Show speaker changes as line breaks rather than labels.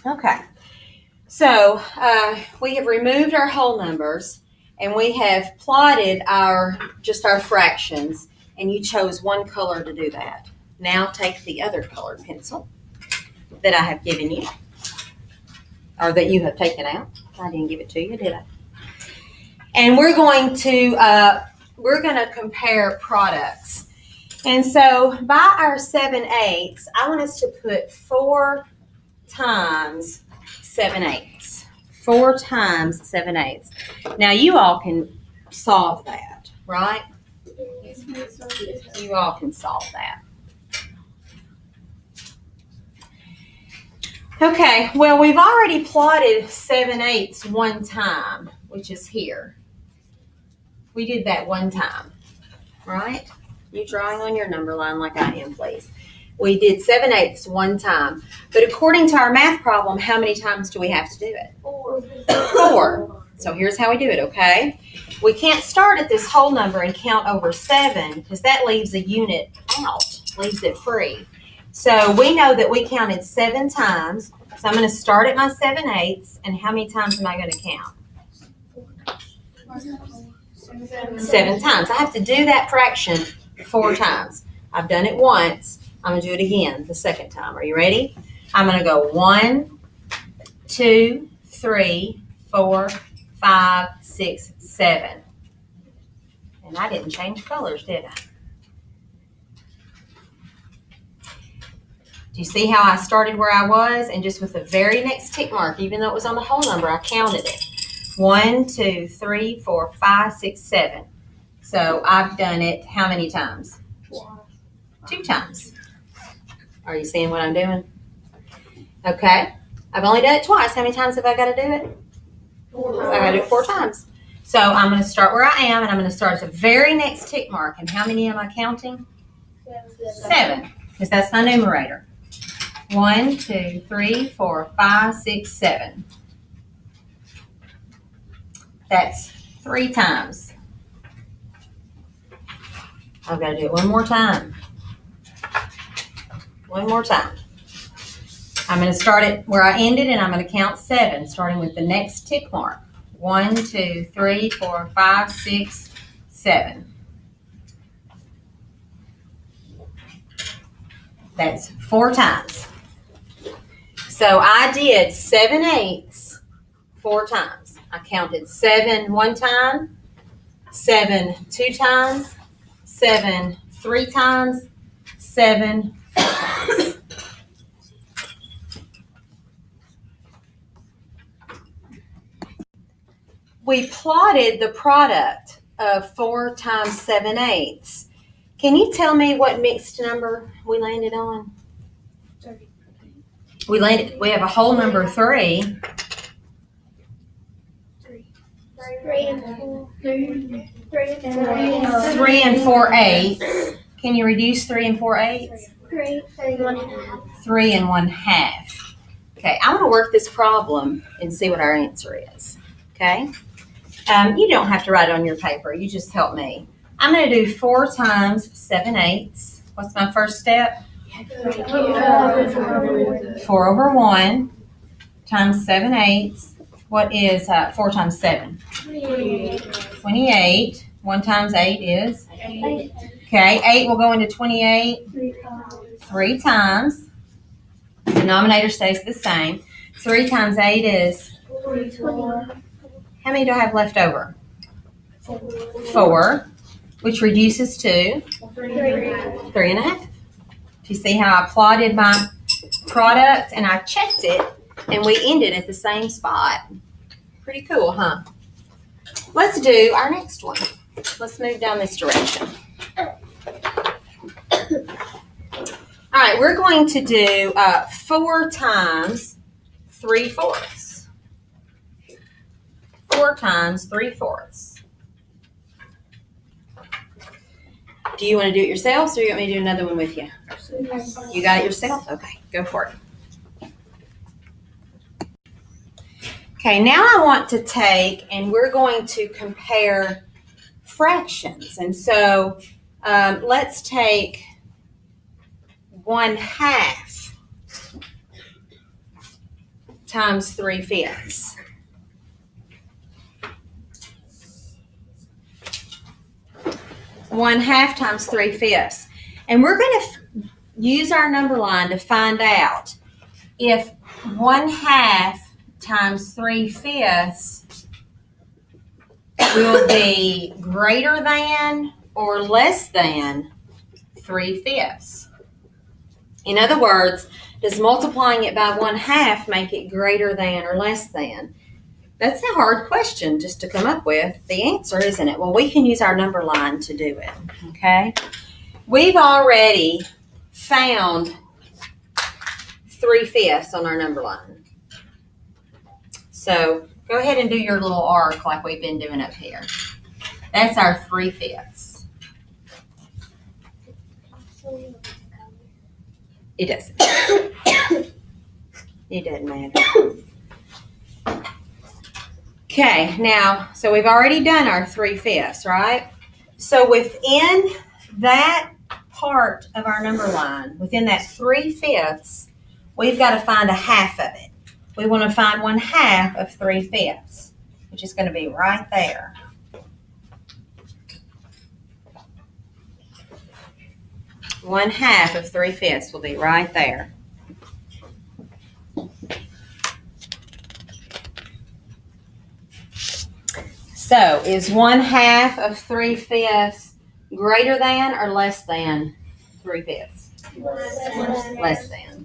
Okay. So we have removed our whole numbers and we have plotted our fractions, and you chose one color to do that. Now take the other colored pencil that I have given you, or that you have taken out. I didn't give it to you, did I? And we're going to compare products. And so by our 7/8, I want us to put 4 times 7/8. 4 times 7/8. Now you all can solve that, right? You all can solve that. Okay, well, we've already plotted 7/8 one time, which is here. We did that one time, right? You drawing on your number line like I am, please. We did 7/8 one time. But according to our math problem, how many times do we have to do it? 4. So here's how we do it, okay? We can't start at this whole number and count over 7 because that leaves a unit out, leaves it free. So we know that we counted 7 times. So I'm going to start at my 7/8, and how many times am I going to count? 7 times. I have to do that fraction 4 times. I've done it once. I'm going to do it again the second time. Are you ready? I'm going to go 1, 2, 3, 4, 5, 6, 7. And I didn't change colors, did I? Do you see how I started where I was? And just with the very next tick mark, even though it was on the whole number, I counted it. 1, 2, 3, 4, 5, 6, 7. So I've done it how many times? 2 times. Are you seeing what I'm doing? Okay. I've only done it twice. How many times have I got to do it? 4. I got to do it 4 times. So I'm going to start where I am, and I'm going to start at the very next tick mark. And how many am I counting? 7. Because that's my numerator. 1, 2, 3, 4, 5, 6, 7. That's 3 times. I've got to do it one more time. One more time. I'm going to start it where I ended, and I'm going to count 7, starting with the next tick mark. 1, 2, 3, 4, 5, 6, 7. That's 4 times. So I did 7/8 4 times. I counted 7 one time, 7 2 times, 7 3 times, 7 4 times. We plotted the product of 4 times 7/8. Can you tell me what mixed number we landed on?
30.
We have a whole number 3.
3 and 4.
3 and 4/8. Can you reduce 3 and 4/8?
3 and 1/2.
3 and 1/2. Okay, I want to work this problem and see what our answer is. Okay? You don't have to write it on your paper. You just help me. I'm going to do 4 times 7/8. What's my first step? 4 over 1 times 7/8. What is 4 times 7? 28. 1 times 8 is?
8.
Okay, 8 will go into 28 3 times. The denominator stays the same. 3 times 8 is?
4.
How many do I have left over? 4, which reduces to? 3.5. Do you see how I plotted my product and I checked it and we ended at the same spot? Pretty cool, huh? Let's do our next one. Let's move down this direction. All right, we're going to do 4 times 3/4. 4 times 3/4. Do you want to do it yourself, or you want me to do another one with you? You got it yourself? Okay, go for it. Okay, now I want to take, and we're going to compare fractions. And so let's take 1/2. times 3/5. One half times 3/5. And we're going to use our number line to find out if 1/2 times 3/5 will be greater than or less than 3/5. In other words, does multiplying it by 1/2 make it greater than or less than? That's a hard question just to come up with the answer, isn't it? Well, we can use our number line to do it, okay? We've already found 3/5 on our number line. So go ahead and do your little arc like we've been doing up here. That's our 3/5. It doesn't. It doesn't matter. Okay, now, so we've already done our 3/5, right? So within that part of our number line, within that 3/5, we've got to find a half of it. We want to find 1/2 of 3/5, which is going to be right there. One half of 3/5 will be right there. So is 1/2 of 3/5 greater than or less than 3/5? Less than.